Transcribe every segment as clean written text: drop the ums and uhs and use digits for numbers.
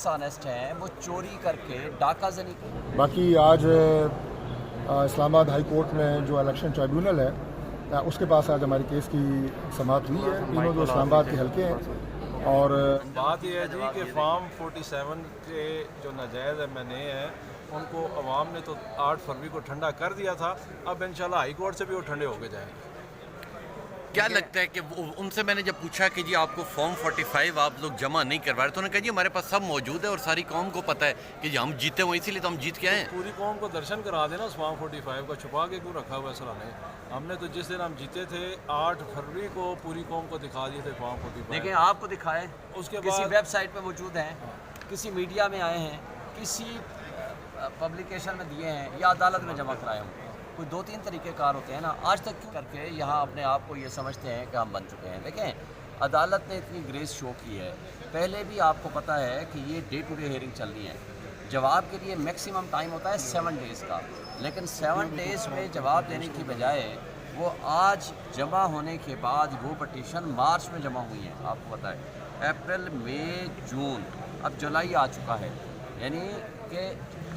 ڈس honest ہیں وہ چوری کر کے ڈاکہ زنی کی. باقی آج اسلام آباد ہائی کورٹ میں جو الیکشن ٹرائیبیونل ہے اس کے پاس آج ہمارے کیس کی سماعت ہوئی ہے. تینوں جو اسلام آباد کے حلقے ہیں اور بات یہ ہے جی کہ فارم 47 کے جو ناجائز ایم این اے ہیں ان کو عوام نے تو 8 فروری کو ٹھنڈا کر دیا تھا. اب انشاءاللہ ہائی کورٹ سے بھی وہ ٹھنڈے ہو کے جائیں گے. کیا لگتا ہے کہ ان سے میں نے جب پوچھا کہ جی آپ کو فارم 45 آپ لوگ جمع نہیں کروا رہے تو انہوں نے کہا جی ہمارے پاس سب موجود ہے اور ساری قوم کو پتہ ہے کہ جی ہم جیتے ہوئے اسی لیے تو ہم جیت کے آئے ہیں. پوری قوم کو درشن کرا دینا اس فارم 45 کا, چھپا کے کیوں رکھا ہوا ہے سر نے. ہم نے تو جس دن ہم جیتے تھے 8 فروری کو پوری قوم کو دکھا دیے تھے فارم 45. دیکھیں آپ کو دکھائے, اس کے کسی بعد ویب سائٹ پہ موجود ہیں, کسی میڈیا میں آئے ہیں, کسی پبلیکیشن میں دیے ہیں یا عدالت میں جمع کرائے ہوں. کوئی 2-3 طریقے کار ہوتے ہیں نا. آج تک کیوں کر کے یہاں اپنے آپ کو یہ سمجھتے ہیں کہ ہم بن چکے ہیں. دیکھیں عدالت نے اتنی گریس شو کی ہے, پہلے بھی آپ کو پتہ ہے کہ یہ ڈے ٹو ڈے ہیئرنگ چل رہی ہے. جواب کے لیے میکسیمم ٹائم ہوتا ہے 7 ڈیز کا, لیکن 7 ڈیز میں جواب دینے کی بجائے وہ آج جمع ہونے کے بعد وہ پٹیشن مارچ میں جمع ہوئی ہیں. آپ کو پتہ ہے اپریل, مئی, جون, اب جولائی آ چکا ہے, یعنی کہ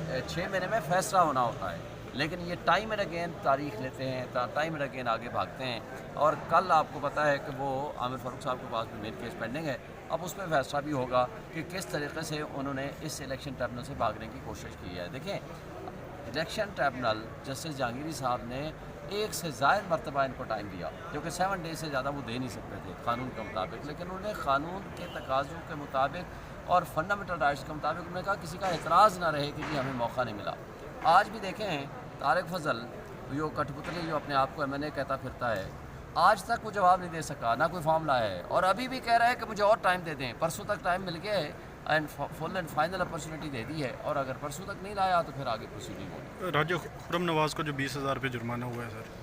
6 مہینے میں فیصلہ ہونا ہوتا ہے. لیکن یہ ٹائم اینڈ اگین تاریخ لیتے ہیں, ٹائم اینڈ اگین آگے بھاگتے ہیں. اور کل آپ کو پتہ ہے کہ وہ عامر فاروق صاحب کے پاس بھی مین کیس پینڈنگ ہے. اب اس میں فیصلہ بھی ہوگا کہ کس طریقے سے انہوں نے اس الیکشن ٹربیونل سے بھاگنے کی کوشش کی ہے. دیکھیں الیکشن ٹربیونل جسٹس جہانگیری صاحب نے 1 سے زائد مرتبہ ان کو ٹائم دیا, جو کہ 7 ڈیز سے زیادہ وہ دے نہیں سکتے تھے قانون کے مطابق. لیکن انہوں نے قانون کے تقاضوں کے مطابق اور فنڈامنٹل رائٹس کے مطابق انہوں نے کہا کسی کا اعتراض نہ رہے کہ جی ہمیں موقع نہیں ملا. آج بھی دیکھیں طارق فضل جو کٹھ پتلی جو اپنے آپ کو ایم این اے کہتا پھرتا ہے, آج تک وہ جواب نہیں دے سکا, نہ کوئی فارم لایا ہے, اور ابھی بھی کہہ رہا ہے کہ مجھے اور ٹائم دے دیں. پرسوں تک ٹائم مل گیا ہے and full and final opportunity دے دی ہے, اور اگر پرسوں تک نہیں لایا تو پھر آگے پروسیڈنگ ہوگی. راجہ خرم نواز کو جو 20,000 روپے جرمانہ ہوا ہے سر,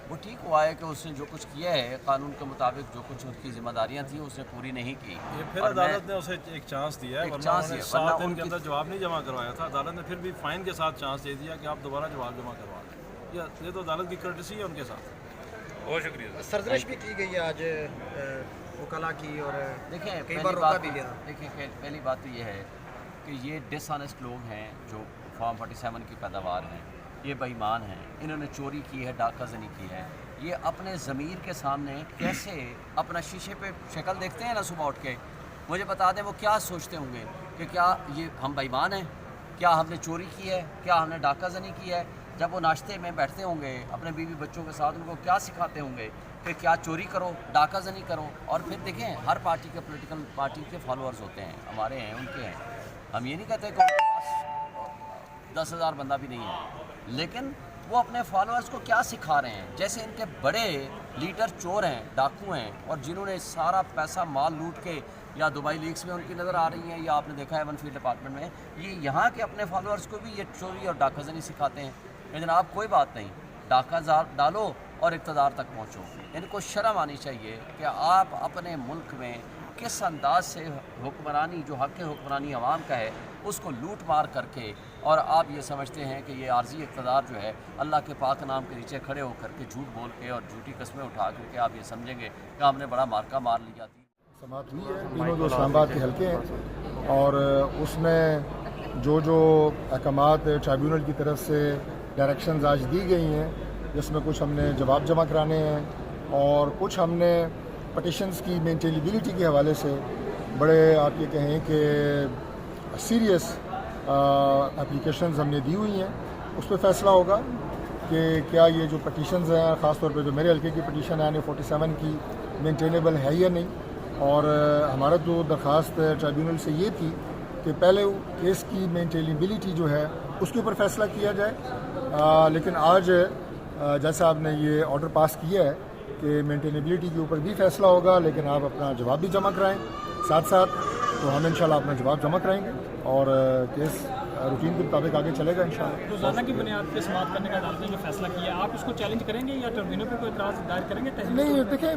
وہ ٹھیک ہوا ہے کہ اس نے جو کچھ کیا ہے قانون کے مطابق, جو کچھ اس کی ذمہ داریاں تھیں اس نے پوری نہیں کی. یہ پھر عدالت نے اسے ایک چانس دیا ہے, ورنہ انہوں نے 7 دن کے اندر جواب نہیں جمع کروایا تھا. عدالت نے پھر بھی فائن کے ساتھ چانس دے دیا کہ آپ دوبارہ جواب جمع کروا لیں. یہ تو عدالت کی کرٹسی ہے ان کے ساتھ. بہت شکریہ. سرزنش بھی کی گئی ہے آج وکلا کی, اور دیکھیں کئی بار روکا بھی گیا. دیکھیں پہلی بات تو یہ ہے کہ یہ ڈس آنیسٹ لوگ ہیں جو فارم 47 کی پیداوار ہیں, یہ بے ایمان ہیں, انہوں نے چوری کی ہے, ڈاکہ زنی کی ہے. یہ اپنے ضمیر کے سامنے کیسے اپنا شیشے پہ شکل دیکھتے ہیں نا صبح اٹھ کے, مجھے بتا دیں وہ کیا سوچتے ہوں گے کہ کیا یہ ہم بے ایمان ہیں, کیا ہم نے چوری کی ہے, کیا ہم نے ڈاکہ زنی کی ہے. جب وہ ناشتے میں بیٹھتے ہوں گے اپنے بیوی بچوں کے ساتھ, ان کو کیا سکھاتے ہوں گے کہ کیا چوری کرو, ڈاکہ زنی کرو. اور پھر دیکھیں ہر پارٹی کے پولیٹیکل پارٹی کے فالوورز ہوتے ہیں, ہمارے ہیں, ان کے ہیں. ہم یہ نہیں کہتے کہ ان کے پاس 10,000 بندہ بھی نہیں ہے, لیکن وہ اپنے فالوورز کو کیا سکھا رہے ہیں. جیسے ان کے بڑے لیڈر چور ہیں, ڈاکو ہیں, اور جنہوں نے سارا پیسہ مال لوٹ کے یا دبئی لیکس میں ان کی نظر آ رہی ہیں, یا آپ نے دیکھا ہے ون فیلڈ ڈپارٹمنٹ میں, یہ یہاں کے اپنے فالوورز کو بھی یہ چوری اور ڈاکہ زنی سکھاتے ہیں. لیکن آپ کوئی بات نہیں, ڈاکہ ڈالو اور اقتدار تک پہنچو. ان کو شرم آنی چاہیے کہ آپ اپنے ملک میں کس انداز سے حکمرانی, جو حق حکمرانی عوام کا ہے, اس کو لوٹ مار کر کے, اور آپ یہ سمجھتے ہیں کہ یہ عارضی اقتدار جو ہے اللہ کے پاک نام کے نیچے کھڑے ہو کر کے جھوٹ بول کے اور جھوٹی قسمیں اٹھا کر کے آپ یہ سمجھیں گے کہ ہم نے بڑا مارکا مار لیا. سماعت ہوئی ہے تینوں جو اسلام آباد کے حلقے ہیں, اور اس میں جو احکامات ٹرائیبیونل کی طرف سے ڈائریکشنز آج دی گئی ہیں, جس میں کچھ ہم نے جواب جمع کرانے ہیں اور کچھ ہم نے پٹیشنز کی مینٹینیبلٹی کے حوالے سے بڑے آپ یہ کہیں کہ سیریس اپلیکیشنز ہم نے دی ہوئی ہیں. اس پہ فیصلہ ہوگا کہ کیا یہ جو پٹیشنز ہیں, خاص طور پہ جو میرے حلقے کی پٹیشن ہے 47 کی, مینٹینیبل ہے یا نہیں. اور ہمارا جو درخواست ٹرائیبیونل سے یہ تھی کہ پہلے کیس کی مینٹینیبلٹی جو ہے اس کے اوپر فیصلہ کیا جائے. لیکن آج جج صاحب نے یہ آرڈر پاس کیا ہے کہ مینٹینیبلٹی کے اوپر بھی فیصلہ ہوگا, لیکن آپ اپنا جواب بھی جمع کرائیں ساتھ ساتھ. تو ہم انشاءاللہ اپنا جواب جمع کرائیں گے اور کیس روٹین کے مطابق آگے چلے گا انشاءاللہ. روزانہ کی بنیاد پہ سماعت کرنے کا عدالت نے جو فیصلہ کیا ہے, آپ اس کو چیلنج کریں گے یا ٹربیونل پہ کوئی اعتراض دائر کریں گے؟ نہیں, دیکھیں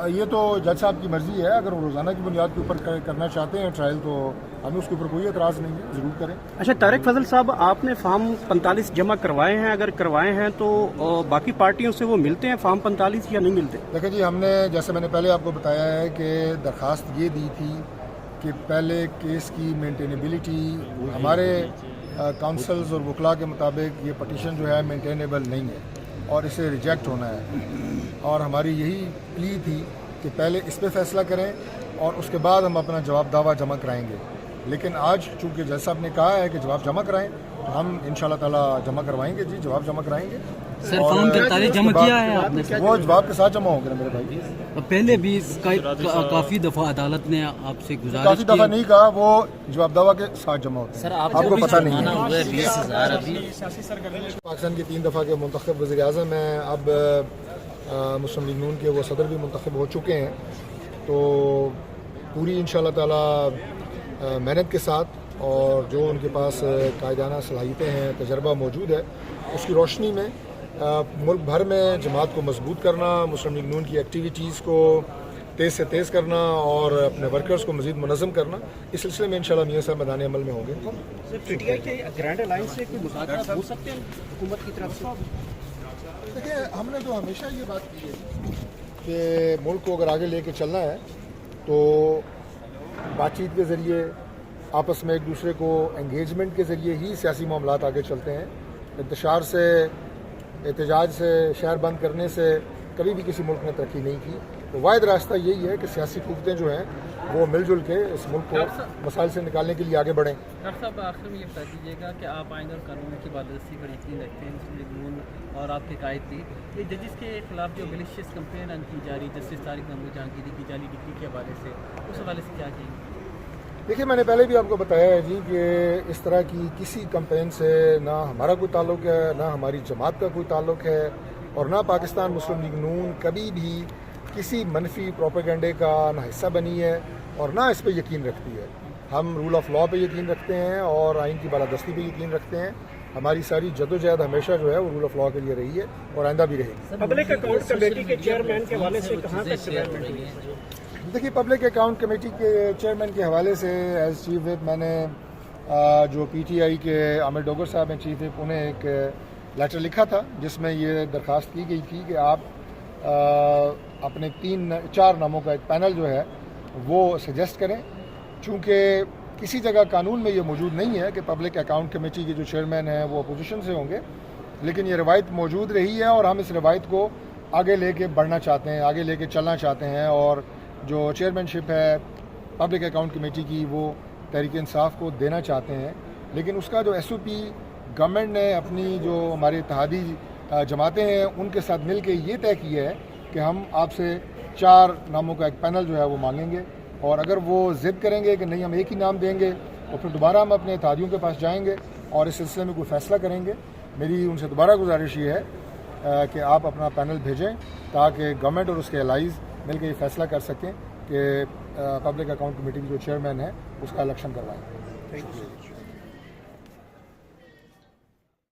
یہ تو جج صاحب کی مرضی ہے. اگر وہ روزانہ کی بنیاد کے اوپر کرنا چاہتے ہیں ٹرائل, تو ہمیں اس کے اوپر کوئی اعتراض نہیں ہے, ضرور کریں. اچھا طارق فضل صاحب, آپ نے فارم 45 جمع کروائے ہیں, اگر کروائے ہیں تو باقی پارٹیوں سے وہ ملتے ہیں فارم 45 یا نہیں ملتے؟ دیکھیں جی, ہم نے جیسے میں نے پہلے آپ کو بتایا ہے کہ درخواست یہ دی تھی کہ پہلے کیس کی مینٹینیبلٹی ہمارے کاؤنسلز اور وکلاء کے مطابق یہ پٹیشن جو ہے مینٹینیبل نہیں ہے اور اسے ریجیکٹ ہونا ہے، اور ہماری یہی پلی تھی کہ پہلے اس پہ فیصلہ کریں اور اس کے بعد ہم اپنا جواب دعویٰ جمع کرائیں گے. لیکن آج چونکہ جیسا آپ نے کہا ہے کہ جواب جمع کرائیں تو ہم انشاءاللہ تعالیٰ جمع کروائیں گے. جی جواب جمع کرائیں گے. سر فارم 43 جمع کیا ہے آپ نے؟ وہ جواب کے ساتھ جمع ہوں گے نا میرے بھائی. پہلے بھی کافی دفعہ عدالت نے آپ سے گزارش کافی دفعہ نہیں کہا، وہ جواب دعویٰ کے ساتھ جمع ہوتے ہیں. سر آپ کو پتہ نہیں ہے. 20,000 ابھی پاکستان کے 3 دفعہ کے منتخب وزیر اعظم ہیں. اب مسلم لیگ نون کے وہ صدر بھی منتخب ہو چکے ہیں. تو پوری انشاءاللہ تعالیٰ محنت کے ساتھ اور جو ان کے پاس قائدانہ صلاحیتیں ہیں، تجربہ موجود ہے، اس کی روشنی میں ملک بھر میں جماعت کو مضبوط کرنا، مسلم لیگ نون کی ایکٹیویٹیز کو تیز سے تیز کرنا اور اپنے ورکرز کو مزید منظم کرنا، اس سلسلے میں انشاءاللہ میاں صاحب میدان عمل میں ہوں گے. پی ٹی آئی کے گرینڈ الائنس سے کوئی مذاکرات ہو سکتے ہیں حکومت کی طرف سے؟ دیکھیں، ہم نے تو ہمیشہ یہ بات کی ہے کہ ملک کو اگر آگے لے کے چلنا ہے تو بات چیت کے ذریعے، آپس میں ایک دوسرے کو انگیجمنٹ کے ذریعے ہی سیاسی معاملات آگے چلتے ہیں. انتشار سے، احتجاج سے، شہر بند کرنے سے کبھی بھی کسی ملک نے ترقی نہیں کی. تو واحد راستہ یہی ہے کہ سیاسی قوتیں جو ہیں وہ مل جل کے اس ملک کو مسائل سے نکالنے کے لیے آگے بڑھیں. ڈاکٹر صاحب آخر میں یہ بتا دیجیے گا کہ آپ آئین اور قانون کی بالادستی پر یقین رکھتے ہیں. مسلم لیگ نون اور آپ کے قائد بھی یہ ججز کے خلاف جو ملیشیس کمپلین رن کی جا رہی جسٹس طارق محمود جہانگیری کی جعلی ڈگری کے حوالے سے، اس حوالے سے کیا کہیں گے؟ دیکھیے، میں نے پہلے بھی آپ کو بتایا ہے جی کہ اس طرح کی کسی کمپین سے نہ ہمارا کوئی تعلق ہے، نہ ہماری جماعت کا کوئی تعلق ہے، اور نہ پاکستان مسلم لیگ نون کبھی بھی کسی منفی پروپیگنڈے کا نہ حصہ بنی ہے اور نہ اس پہ یقین رکھتی ہے. ہم رول آف لاء پہ یقین رکھتے ہیں اور آئین کی بالادستی پہ یقین رکھتے ہیں. ہماری ساری جدوجہد ہمیشہ جو ہے وہ رول آف لاء کے لیے رہی ہے اور آئندہ بھی رہے گی. پبلک اکاؤنٹ کمیٹی کے چیئرمین کے حوالے سے کہاں تک دیکھیے، پبلک اکاؤنٹ کمیٹی کے چیئرمین کے حوالے سے ایز چیف وپ میں نے جو پی ٹی آئی کے عامر ڈوگر صاحب ہیں چیف وپ، انہیں ایک لیٹر لکھا تھا جس میں یہ درخواست کی گئی تھی کہ آپ اپنے 4 ناموں کا ایک پینل جو ہے وہ سجیسٹ کریں. چونکہ کسی جگہ قانون میں یہ موجود نہیں ہے کہ پبلک اکاؤنٹ کمیٹی کے جو چیئرمین ہیں وہ اپوزیشن سے ہوں گے، لیکن یہ روایت موجود رہی ہے اور ہم اس روایت کو آگے لے کے بڑھنا چاہتے ہیں، آگے لے کے چلنا چاہتے ہیں. اور جو چیئرمین شپ ہے پبلک اکاؤنٹ کمیٹی کی وہ تحریک انصاف کو دینا چاہتے ہیں. لیکن اس کا جو ایس او پی گورنمنٹ نے اپنی جو ہمارے اتحادی جماعتیں ہیں ان کے ساتھ مل کے یہ طے کیا ہے کہ ہم آپ سے 4 ناموں کا ایک پینل جو ہے وہ مانگیں گے، اور اگر وہ ضد کریں گے کہ نہیں ہم ایک ہی نام دیں گے تو پھر دوبارہ ہم اپنے اتحادیوں کے پاس جائیں گے اور اس سلسلے میں کوئی فیصلہ کریں گے. میری ان سے دوبارہ گزارش یہ ہے کہ آپ اپنا پینل بھیجیں تاکہ گورنمنٹ اور اس کے الائز مل کے یہ فیصلہ کر سکیں کہ پبلک اکاؤنٹ کمیٹی کی جو چیئرمین ہے اس کا الیکشن کروائیں.